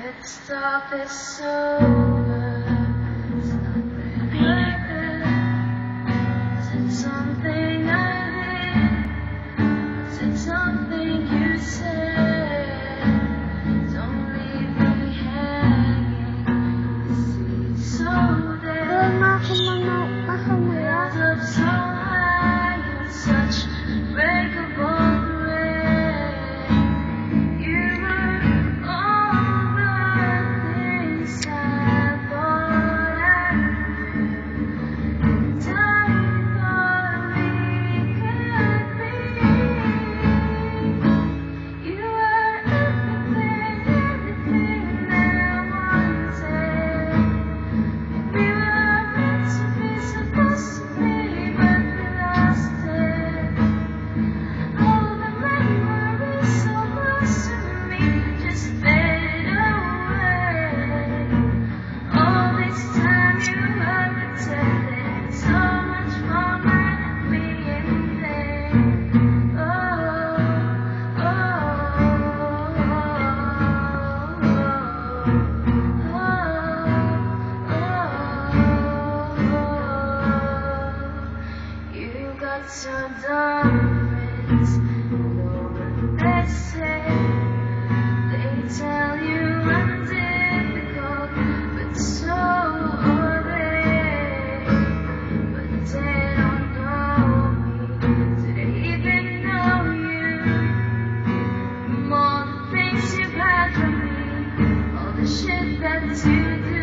Let's stop this over. It's not really good. Is it something I did? Is it something you said? Don't leave me hanging. See, so dead. Held up so high in such breakable rain. You were all the things I thought I knew. Time thought we could be. You were everything that I wanted. We were meant to be, supposed to be, but we lost it. All the memories so close to me just fade away. All this time you were pretending so much for my being there. Oh, oh, you got so dumb with what they say. They tell you I'm difficult, but so are they. But they don't know me. Do they even know you? From all the things you've had from me, all the shit that you did.